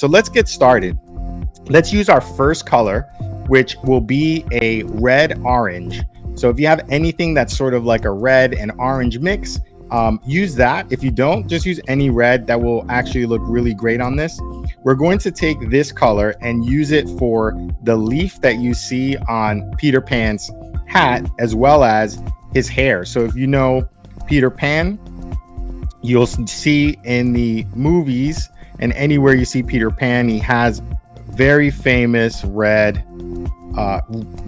So let's get started. Let's use our first color, which will be a red orange. So if you have anything that's sort of like a red and orange mix, use that. If you don't, just use any red. That will actually look really great on this. We're going to take this color and use it for the leaf that you see on Peter Pan's hat, as well as his hair. So if you know Peter Pan, you'll see in the movies and anywhere you see Peter Pan, he has very famous red,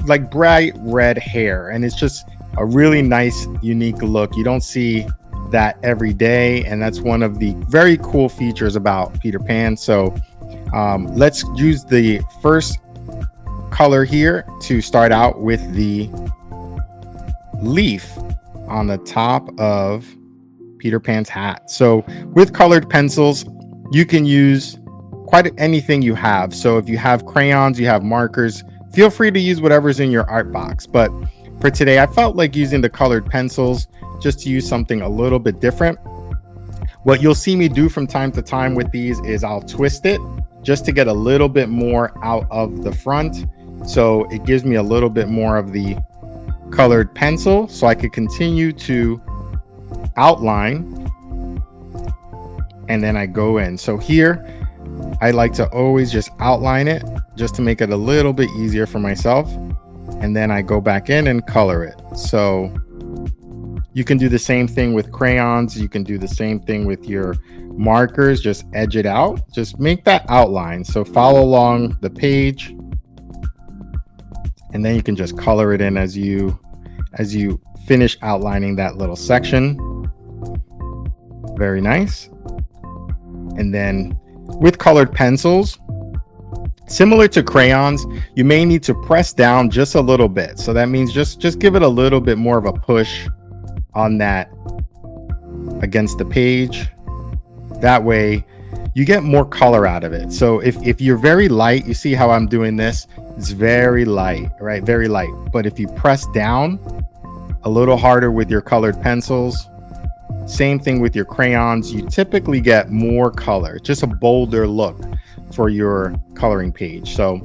like bright red hair. And it's just a really nice, unique look. You don't see that every day. And that's one of the very cool features about Peter Pan. So let's use the first color here to start out with the leaf on the top of Peter Pan's hat. So with colored pencils, you can use quite anything you have. So if you have crayons, you have markers, feel free to use whatever's in your art box. But for today, I felt like using the colored pencils just to use something a little bit different. What you'll see me do from time to time with these is I'll twist it just to get a little bit more out of the front. So it gives me a little bit more of the colored pencil so I could continue to outline, and then I go in. So here I like to always just outline it just to make it a little bit easier for myself, and then I go back in and color it. So you can do the same thing with crayons, you can do the same thing with your markers. Just edge it out, just make that outline. So follow along the page, and then you can just color it in as you finish outlining that little section. Very nice. And then with colored pencils, similar to crayons, you may need to press down just a little bit. So that means just give it a little bit more of a push on that against the page. That way you get more color out of it. So if you're very light, you see how I'm doing this, it's very light, right? Very light. But if you press down a little harder with your colored pencils, same thing with your crayons, you typically get more color, just a bolder look for your coloring page. So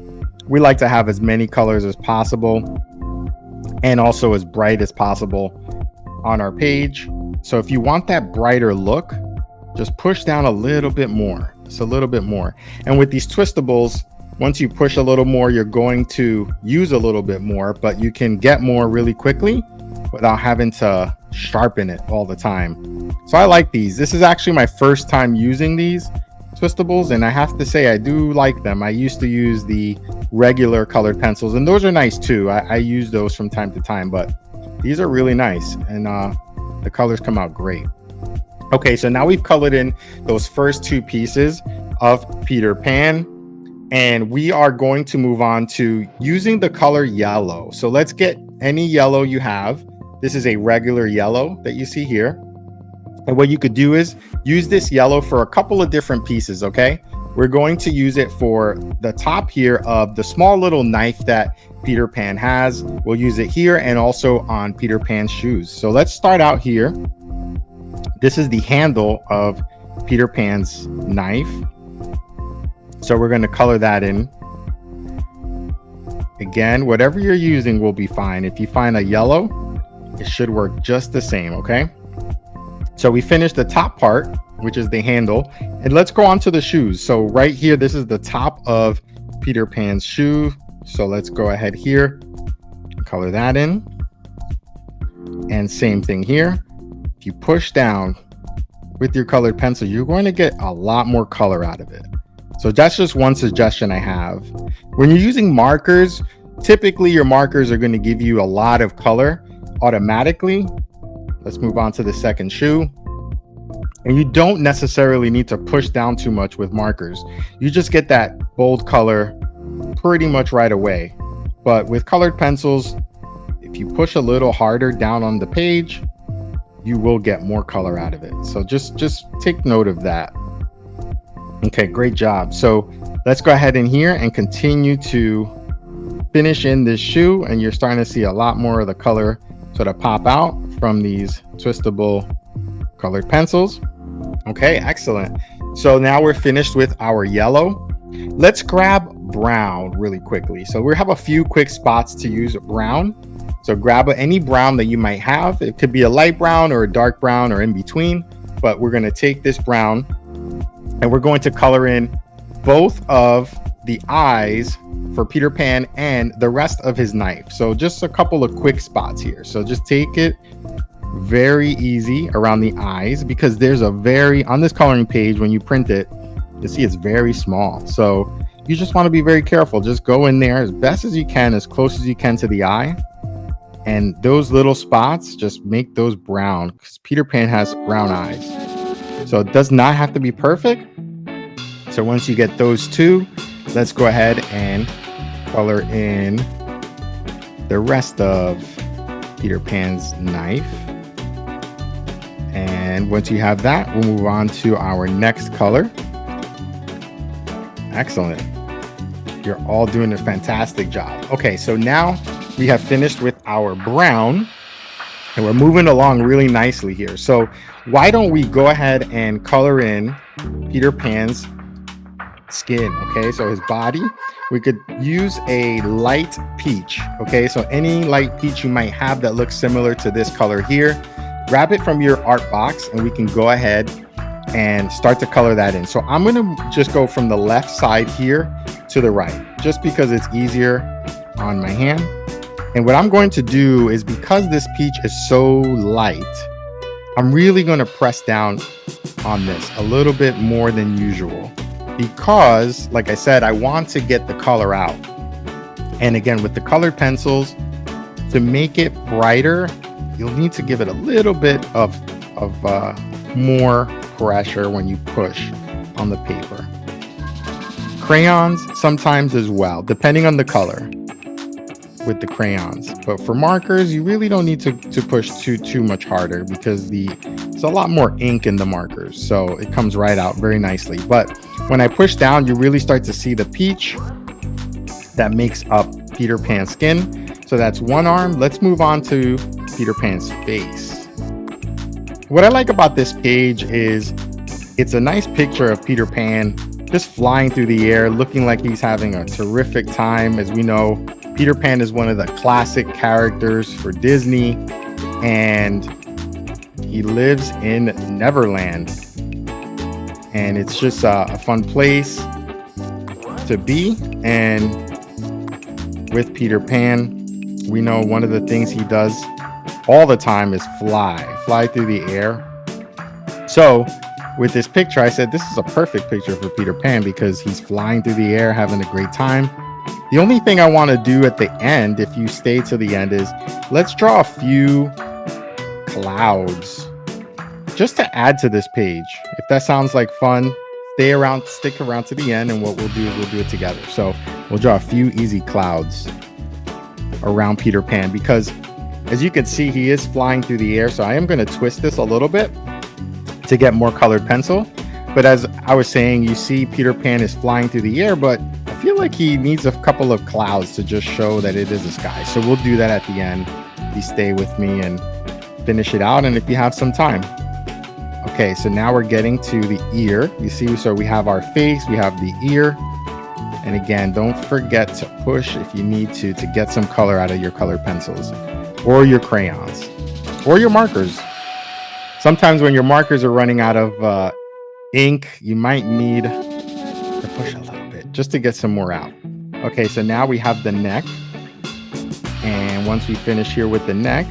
we like to have as many colors as possible and also as bright as possible on our page. So if you want that brighter look, just push down a little bit more, just a little bit more. And with these twistables, once you push a little more, you're going to use a little bit more, but you can get more really quickly without having to sharpen it all the time. So I like these. This is actually my first time using these twistables, and I have to say I do like them. I used to use the regular colored pencils, and those are nice too. I use those from time to time, but these are really nice, and the colors come out great. Okay, so now we've colored in those first two pieces of Peter Pan, and we are going to move on to using the color yellow. So let's get any yellow you have. This is a regular yellow that you see here. And what you could do is use this yellow for a couple of different pieces, okay? We're going to use it for the top here of the small little knife that Peter Pan has. We'll use it here and also on Peter Pan's shoes. So let's start out here. This is the handle of Peter Pan's knife. So we're going to color that in. Again, whatever you're using will be fine. If you find a yellow, it should work just the same, okay? So we finished the top part, which is the handle, and let's go on to the shoes. So right here, this is the top of Peter Pan's shoe. So let's go ahead here, color that in. And same thing here. If you push down with your colored pencil, you're going to get a lot more color out of it. So that's just one suggestion I have. When you're using markers, typically your markers are going to give you a lot of color automatically. Let's move on to the second shoe. And you don't necessarily need to push down too much with markers. You just get that bold color pretty much right away. But with colored pencils, if you push a little harder down on the page, you will get more color out of it. So just take note of that. Okay, great job. So let's go ahead in here and continue to finish in this shoe, and you're starting to see a lot more of the color sort of pop out from these twistable colored pencils. Okay, excellent. So now we're finished with our yellow. Let's grab brown really quickly. So we have a few quick spots to use brown. So grab any brown that you might have. It could be a light brown or a dark brown or in between, but we're going to take this brown and we're going to color in both of the eyes for Peter Pan and the rest of his knife. So just a couple of quick spots here. So just take it very easy around the eyes, because there's a on this coloring page, when you print it, you see it's very small. So you just want to be very careful. Just go in there as best as you can, as close as you can to the eye. And those little spots, just make those brown, because Peter Pan has brown eyes. So it does not have to be perfect. So once you get those two, let's go ahead and color in the rest of Peter Pan's knife. And once you have that, we'll move on to our next color. Excellent. You're all doing a fantastic job. Okay, so now we have finished with our brown and we're moving along really nicely here. So why don't we go ahead and color in Peter Pan's skin? Okay, so his body, we could use a light peach. Okay, so any light peach you might have that looks similar to this color here, grab it from your art box and we can go ahead and start to color that in. So I'm going to just go from the left side here to the right, just because it's easier on my hand. And what I'm going to do is, because this peach is so light, I'm really going to press down on this a little bit more than usual, because like I said, I want to get the color out. And again, with the colored pencils, to make it brighter, you'll need to give it a little bit of more pressure when you push on the paper. Crayons sometimes as well, depending on the color with the crayons. But for markers, you really don't need to push too much harder, because there's a lot more ink in the markers, so it comes right out very nicely. But when I push down, you really start to see the peach that makes up Peter Pan's skin. So that's one arm. Let's move on to Peter Pan's face. What I like about this page is it's a nice picture of Peter Pan just flying through the air, looking like he's having a terrific time. As we know, Peter Pan is one of the classic characters for Disney, and he lives in Neverland. And it's just a fun place to be. And with Peter Pan, we know one of the things he does all the time is fly through the air. So with this picture, I said this is a perfect picture for Peter Pan, because he's flying through the air, having a great time. The only thing I want to do at the end, if you stay to the end, is let's draw a few clouds just to add to this page. If that sounds like fun, stick around to the end, and what we'll do is we'll do it together. So we'll draw a few easy clouds around Peter Pan, because as you can see, he is flying through the air. So I am going to twist this a little bit to get more colored pencil. But as I was saying, you see Peter Pan is flying through the air, but I feel like he needs a couple of clouds to just show that it is a sky. So we'll do that at the end. You stay with me and finish it out, and if you have some time. Okay, so now we're getting to the ear. You see, so we have our face, we have the ear. And again, don't forget to push if you need to get some color out of your colored pencils or your crayons or your markers. Sometimes when your markers are running out of ink, you might need to push a little bit just to get some more out. Okay, so now we have the neck. And once we finish here with the neck,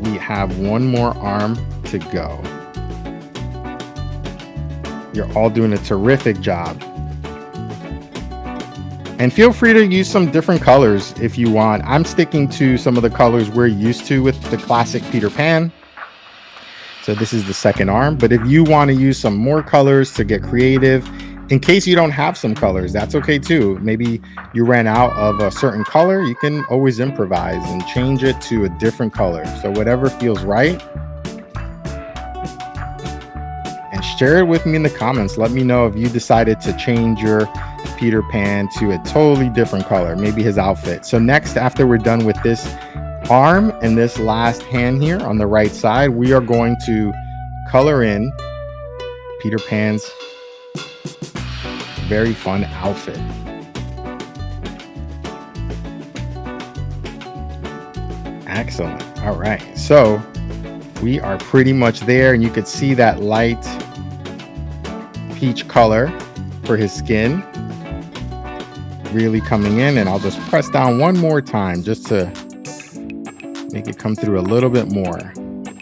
we have one more arm to go. You're all doing a terrific job. And feel free to use some different colors if you want. I'm sticking to some of the colors we're used to with the classic Peter Pan. So this is the second arm, but if you want to use some more colors to get creative, in case you don't have some colors, that's okay too. Maybe you ran out of a certain color, you can always improvise and change it to a different color. So whatever feels right. And share it with me in the comments. Let me know if you decided to change your Peter Pan to a totally different color, maybe his outfit. So next, after we're done with this arm and this last hand here on the right side, we are going to color in Peter Pan's very fun outfit. Excellent. All right. So we are pretty much there, and you could see that light peach color for his skin really coming in. And I'll just press down one more time just to make it come through a little bit more.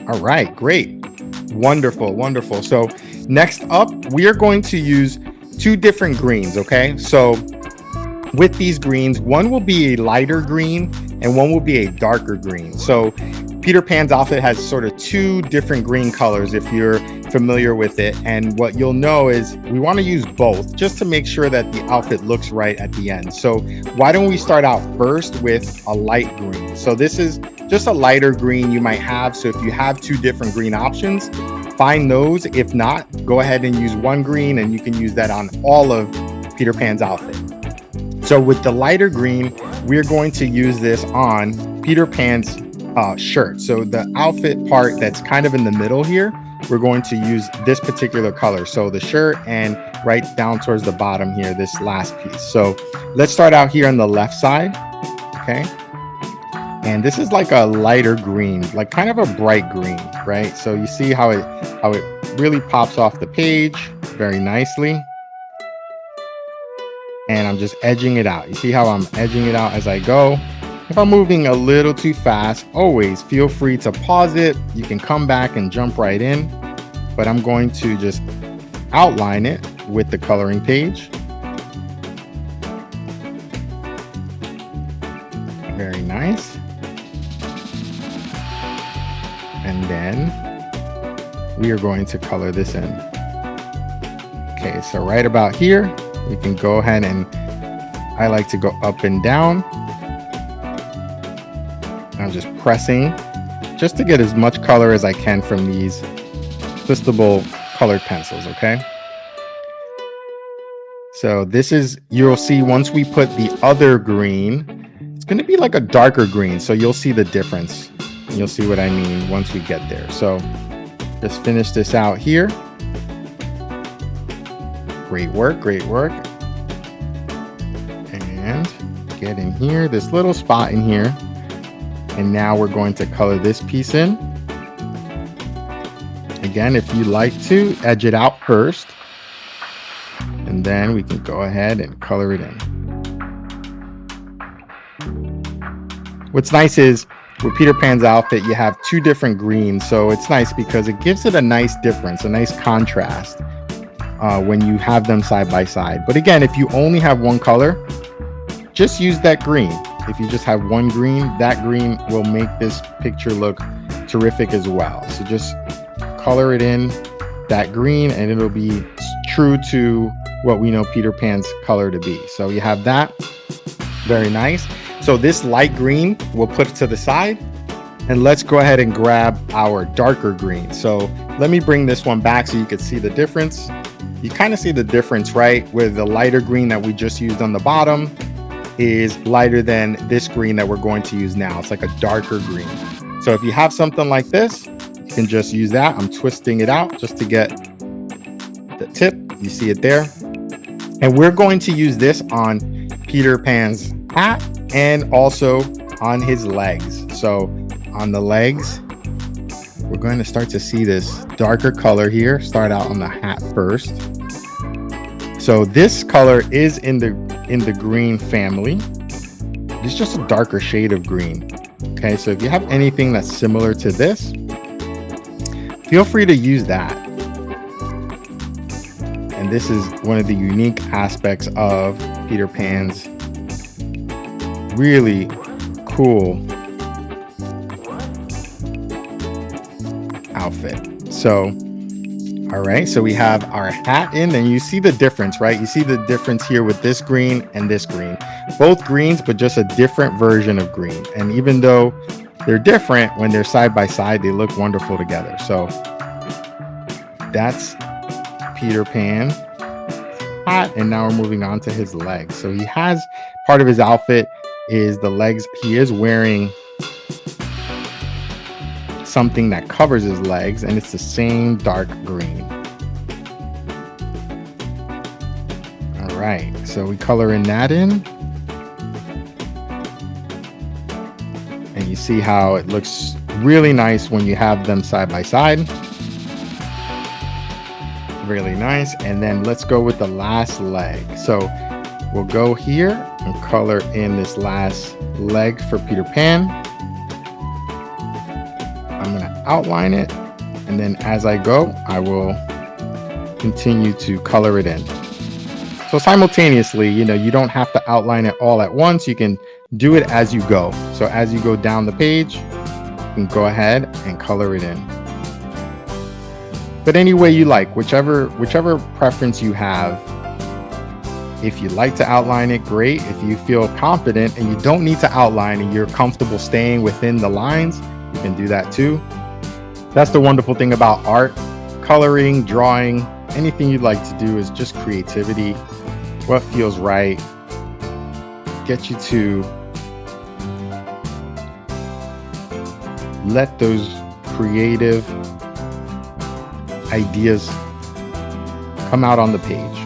All right, great. Wonderful, wonderful. So next up, we are going to use two different greens, okay? So with these greens, one will be a lighter green and one will be a darker green. So Peter Pan's outfit has sort of two different green colors if you're familiar with it. And what you'll know is we want to use both just to make sure that the outfit looks right at the end. So why don't we start out first with a light green? So this is just a lighter green you might have. So if you have two different green options, find those. If not, go ahead and use one green and you can use that on all of Peter Pan's outfit. So with the lighter green, we're going to use this on Peter Pan's shirt. So the outfit part that's kind of in the middle here, we're going to use this particular color. So the shirt and right down towards the bottom here, this last piece. So let's start out here on the left side. Okay. And this is like a lighter green, like kind of a bright green, right? So you see how it really pops off the page very nicely. And I'm just edging it out. You see how I'm edging it out as I go. If I'm moving a little too fast, always feel free to pause it. You can come back and jump right in, but I'm going to just outline it with the coloring page. Very nice. And then we are going to color this in. Okay, so right about here, we can go ahead and I like to go up and down. I'm just pressing just to get as much color as I can from these twistable colored pencils, okay? So this is, you'll see once we put the other green, it's going to be like a darker green. So you'll see the difference. You'll see what I mean once we get there. So just finish this out here. Great work, great work. And get in here, this little spot in here. And now we're going to color this piece in. Again, if you like to, edge it out first. And then we can go ahead and color it in. What's nice is with Peter Pan's outfit, you have two different greens. So it's nice because it gives it a nice difference, a nice contrast when you have them side by side. But again, if you only have one color, just use that green. If you just have one green, that green will make this picture look terrific as well. So just color it in that green and it'll be true to what we know Peter Pan's color to be. So you have that. Very nice. So this light green we'll put it to the side, and let's go ahead and grab our darker green. So let me bring this one back so you can see the difference. You kind of see the difference, right? With the lighter green that we just used on the bottom is lighter than this green that we're going to use now. It's like a darker green. So if you have something like this, you can just use that. I'm twisting it out just to get the tip. You see it there. And we're going to use this on Peter Pan's hat and also on his legs. So on the legs, we're going to start to see this darker color here. Start out on the hat first. So this color is in the green family. It's just a darker shade of green. Okay, so if you have anything that's similar to this, feel free to use that. And this is one of the unique aspects of Peter Pan's really cool outfit. So all right, so we have our hat in, and you see the difference, right? You see the difference here with this green and this green. Both greens, but just a different version of green. And even though they're different, when they're side by side, they look wonderful together. So that's Peter Pan hat, and now we're moving on to his legs. So he has, part of his outfit is the legs. He is wearing something that covers his legs, and it's the same dark green. All right, so we color in that in. And you see how it looks really nice when you have them side by side. Really nice. And then let's go with the last leg. So we'll go here and color in this last leg for Peter Pan. I'm going to outline it. And then as I go, I will continue to color it in. So simultaneously, you don't have to outline it all at once. You can do it as you go. So as you go down the page, you can go ahead and color it in. But any way you like, whichever preference you have. If you like to outline it, great. If you feel confident and you don't need to outline and you're comfortable staying within the lines, you can do that too. That's the wonderful thing about art. Coloring, drawing, anything you'd like to do is just creativity. What feels right. Get you to let those creative ideas come out on the page.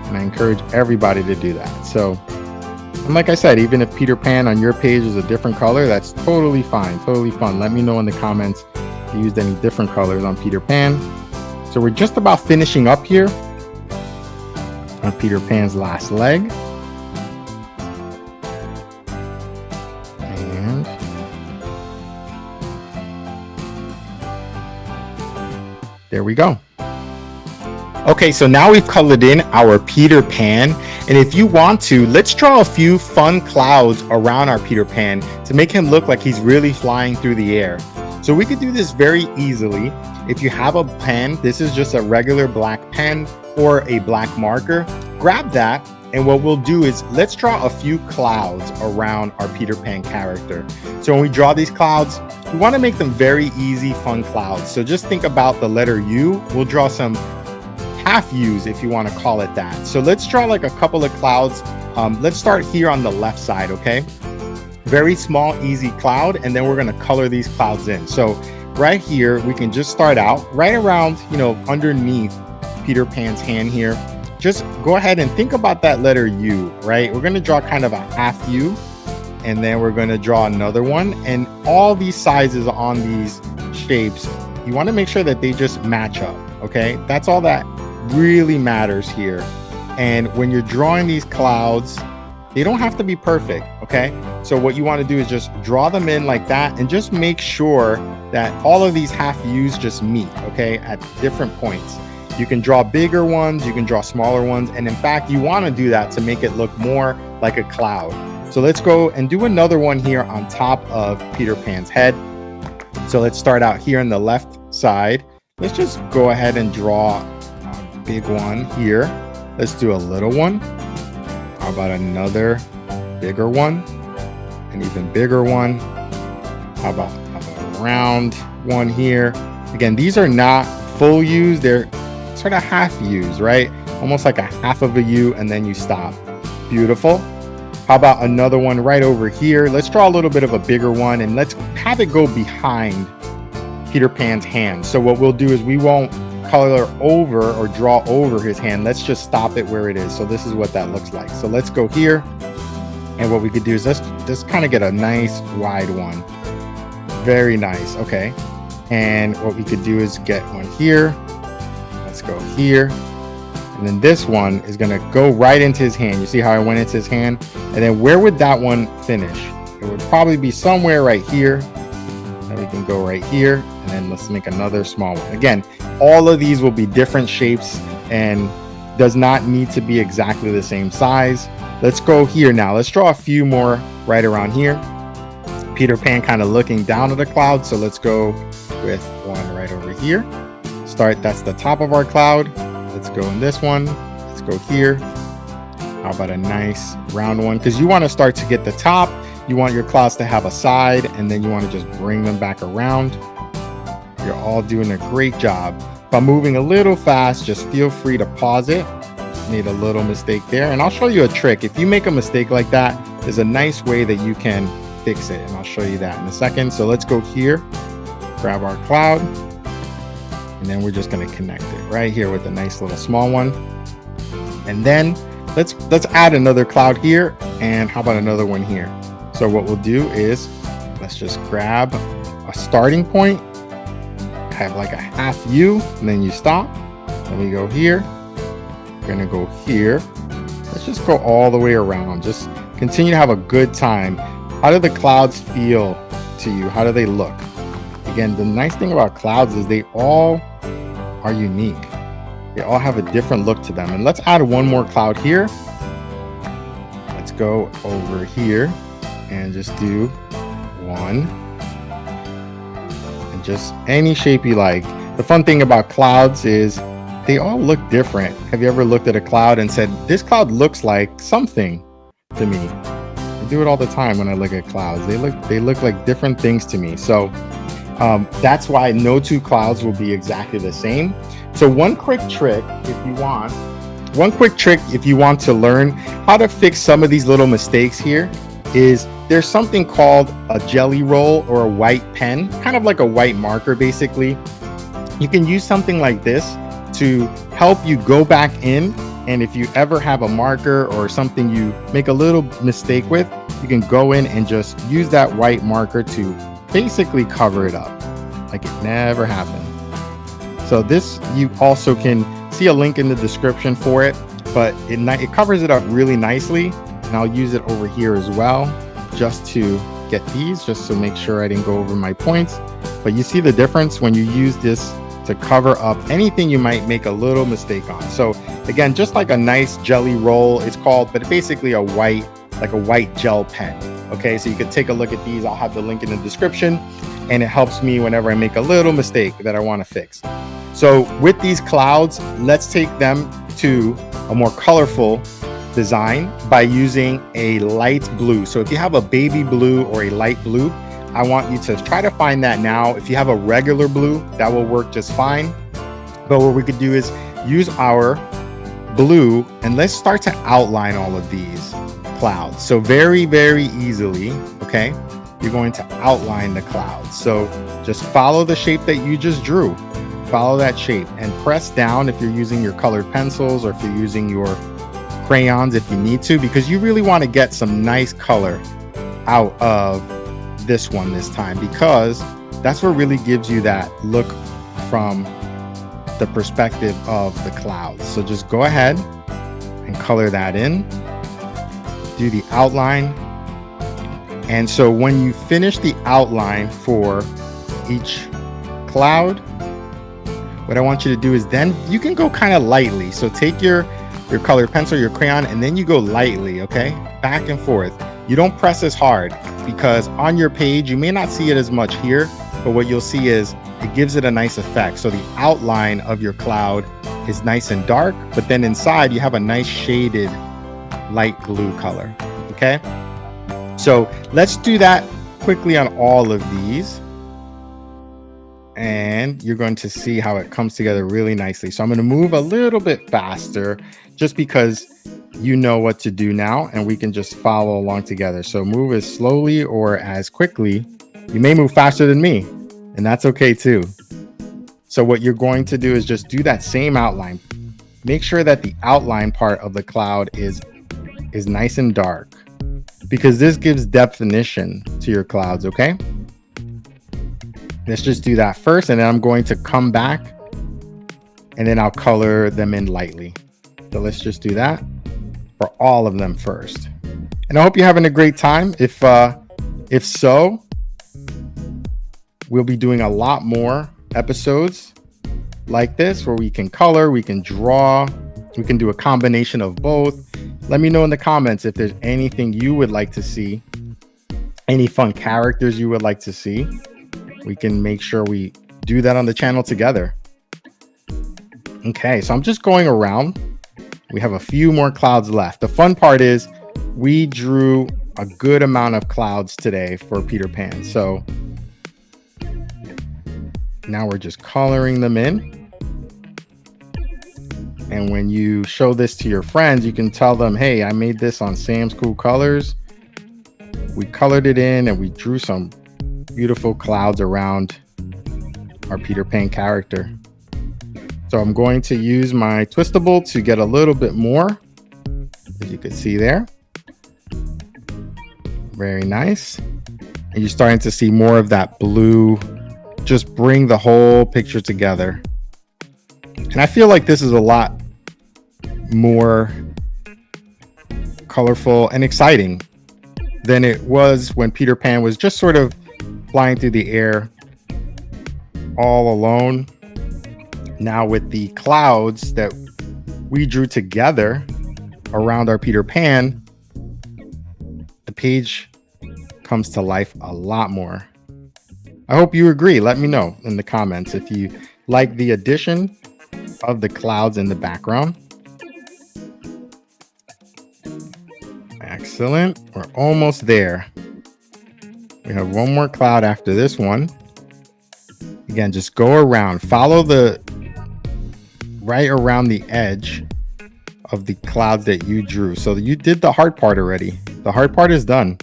And I encourage everybody to do that. So, and like I said, even if Peter Pan on your page is a different color, that's totally fine, totally fun. Let me know in the comments if you used any different colors on Peter Pan. So we're just about finishing up here on Peter Pan's last leg. And there we go. Okay, so now we've colored in our Peter Pan. And if you want to, let's draw a few fun clouds around our Peter Pan to make him look like he's really flying through the air. So we could do this very easily. If you have a pen, this is just a regular black pen or a black marker, grab that. And what we'll do is let's draw a few clouds around our Peter Pan character. So when we draw these clouds, we want to make them very easy, fun clouds. So just think about the letter U. We'll draw some half U's if you want to call it that. So let's draw like a couple of clouds. Let's start here on the left side, okay? Very small, easy cloud, and then we're going to color these clouds in. So right here, we can just start out right around, underneath Peter Pan's hand here. Just go ahead and think about that letter U, right? We're going to draw kind of a half U, and then we're going to draw another one. And all these sizes on these shapes, you want to make sure that they just match up, okay? That's all that really matters here. And when you're drawing these clouds, they don't have to be perfect, okay? So what you want to do is just draw them in like that and just make sure that all of these half U's just meet, okay, at different points. You can draw bigger ones, you can draw smaller ones, and in fact, you want to do that to make it look more like a cloud. So let's go and do another one here on top of Peter Pan's head. So let's start out here on the left side. Let's just go ahead and draw a big one here. Let's do a little one. How about another bigger one? An even bigger one. How about a round one here? Again, these are not full U's, they're sort of half U's, right? Almost like a half of a U, and then you stop. Beautiful. How about another one right over here? Let's draw a little bit of a bigger one, and let's have it go behind Peter Pan's hand. So what we'll do is we won't color over or draw over his hand. Let's just stop it where it is. So this is what that looks like. So let's go here, and what we could do is let's just kind of get a nice wide one. Very nice. Okay, and what we could do is get one here. Let's go here, and then this one is going to go right into his hand. You see how I went into his hand? And then where would that one finish? It would probably be somewhere right here. And we can go right here, and then let's make another small one. Again, all of these will be different shapes and does not need to be exactly the same size. Let's go here now. Let's draw a few more right around here. Peter Pan kind of looking down at the cloud. So let's go with one right over here. That's the top of our cloud. Let's go in this one. Let's go here. How about a nice round one? Because you want to start to get the top. You want your clouds to have a side, and then you want to just bring them back around. You're all doing a great job. If I'm moving a little fast, just feel free to pause it. Made a little mistake there, and I'll show you a trick. If you make a mistake like that, there's a nice way that you can fix it, and I'll show you that in a second. So let's go here, grab our cloud, and then we're just going to connect it right here with a nice little small one. And then let's add another cloud here, and how about another one here? So what we'll do is let's just grab a starting point, have like a half U, and then you stop. Then we go here. We're gonna go here. Let's just go all the way around. Just continue to have a good time. How do the clouds feel to you? How do they look? Again, the nice thing about clouds is they all are unique. They all have a different look to them. And let's add one more cloud here. Let's go over here and just do one. And just any shape you like. The fun thing about clouds is they all look different. Have you ever looked at a cloud and said, this cloud looks like something to me? I do it all the time when I look at clouds. They look like different things to me. So that's why no two clouds will be exactly the same. So one quick trick if you want to learn how to fix some of these little mistakes here is there's something called a jelly roll or a white pen, kind of like a white marker basically. You can use something like this to help you go back in, and if you ever have a marker or something you make a little mistake with, you can go in and just use that white marker to basically cover it up like it never happened. So this, you also can see a link in the description for it, but it covers it up really nicely, and I'll use it over here as well just to get these, just to make sure I didn't go over my points. But you see the difference when you use this to cover up anything you might make a little mistake on. So again, just like a nice jelly roll, it's called, but basically a white gel pen. Okay, so you can take a look at these. I'll have the link in the description, and it helps me whenever I make a little mistake that I want to fix. So with these clouds, let's take them to a more colorful design by using a light blue. So if you have a baby blue or a light blue, I want you to try to find that now. If you have a regular blue, that will work just fine. But what we could do is use our blue, and let's start to outline all of these clouds. So very, very easily, okay, you're going to outline the clouds. So just follow the shape that you just drew. Follow that shape and press down if you're using your colored pencils, or if you're using your crayons if you need to, because you really want to get some nice color out of this one this time, because that's what really gives you that look from the perspective of the clouds. So just go ahead and color that in, do the outline. And so when you finish the outline for each cloud, what I want you to do is then you can go kind of lightly. So take your colored pencil, your crayon, and then you go lightly, okay? Back and forth. You don't press as hard, because on your page, you may not see it as much here, but what you'll see is it gives it a nice effect. So the outline of your cloud is nice and dark, but then inside you have a nice shaded light blue color, okay? So let's do that quickly on all of these, and you're going to see how it comes together really nicely. So I'm going to move a little bit faster just because you know what to do now, and we can just follow along together. So move as slowly or as quickly. You may move faster than me, and that's okay too. So what you're going to do is just do that same outline. Make sure that the outline part of the cloud is nice and dark, because this gives definition to your clouds, okay? Let's just do that first, and then I'm going to come back, and then I'll color them in lightly. So let's just do that for all of them first. And I hope you're having a great time. If so, we'll be doing a lot more episodes like this, where we can color, we can draw, we can do a combination of both. Let me know in the comments if there's anything you would like to see, any fun characters you would like to see. We can make sure we do that on the channel together. Okay, so I'm just going around. We have a few more clouds left. The fun part is we drew a good amount of clouds today for Peter Pan. So now we're just coloring them in. And when you show this to your friends, you can tell them, hey, I made this on Sam's Cool Colors. We colored it in and we drew some beautiful clouds around our Peter Pan character. So I'm going to use my twistable to get a little bit more, as you can see there. Very nice. And you're starting to see more of that blue just bring the whole picture together. And I feel like this is a lot more colorful and exciting than it was when Peter Pan was just sort of flying through the air all alone. Now with the clouds that we drew together around our Peter Pan, the page comes to life a lot more. I hope you agree. Let me know in the comments if you like the addition of the clouds in the background. Excellent. We're almost there. We have one more cloud after this one. Again, just go around, follow the right around the edge of the clouds that you drew. So you did the hard part already. The hard part is done.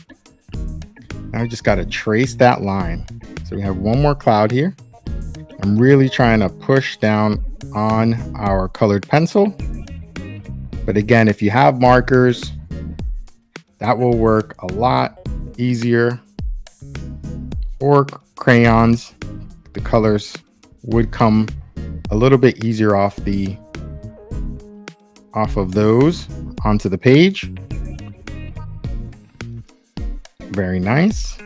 Now we just got to trace that line. So we have one more cloud here. I'm really trying to push down on our colored pencil. But again, if you have markers, that will work a lot easier. Or crayons, the colors would come a little bit easier off of those onto the page. Very nice.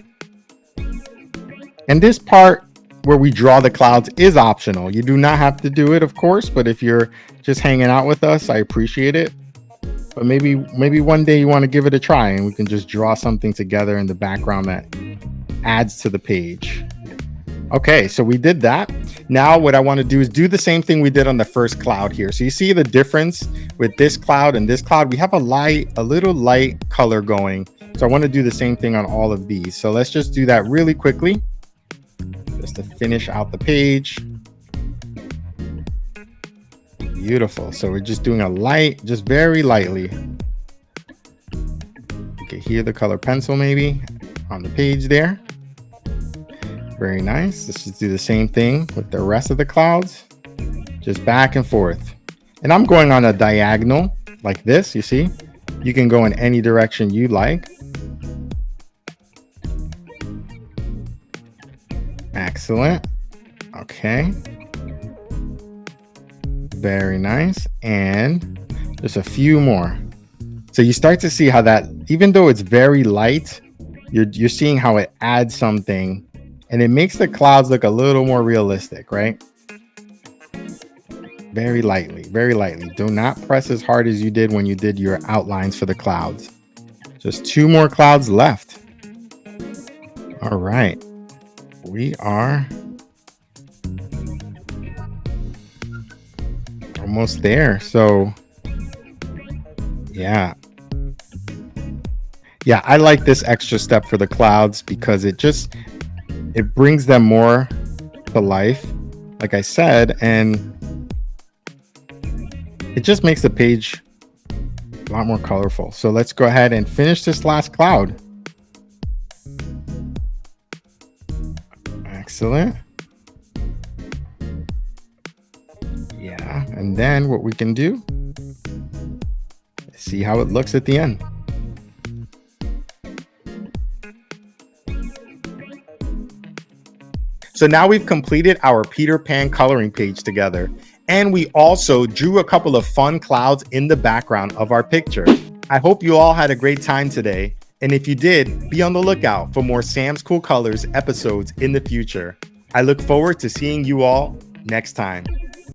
And this part where we draw the clouds is optional. You do not have to do it, of course, but if you're just hanging out with us, I appreciate it. But maybe one day you want to give it a try and we can just draw something together in the background that adds to the page. Okay, so we did that. Now what I want to do is do the same thing we did on the first cloud here. So you see the difference with this cloud and this cloud. We have a little light color going. So I want to do the same thing on all of these. So let's just do that really quickly, just to finish out the page. Beautiful. So we're just doing a light, just very lightly. You can hear the color pencil maybe on the page there. Very nice. Let's just do the same thing with the rest of the clouds, just back and forth. And I'm going on a diagonal like this. You see, you can go in any direction you like. Excellent. Okay. Very nice. And just a few more. So you start to see how that, even though it's very light, you're seeing how it adds something and it makes the clouds look a little more realistic, right? Very lightly, very lightly. Do not press as hard as you did when you did your outlines for the clouds. Just two more clouds left. All right. We are almost there. So yeah, I like this extra step for the clouds because it brings them more to life, like I said, and it just makes the page a lot more colorful. So let's go ahead and finish this last cloud. Excellent. Yeah, and then what we can do is see how it looks at the end. So now we've completed our Peter Pan coloring page together, and we also drew a couple of fun clouds in the background of our picture. I hope you all had a great time today, and if you did, be on the lookout for more Sam's Cool Colors episodes in the future. I look forward to seeing you all next time.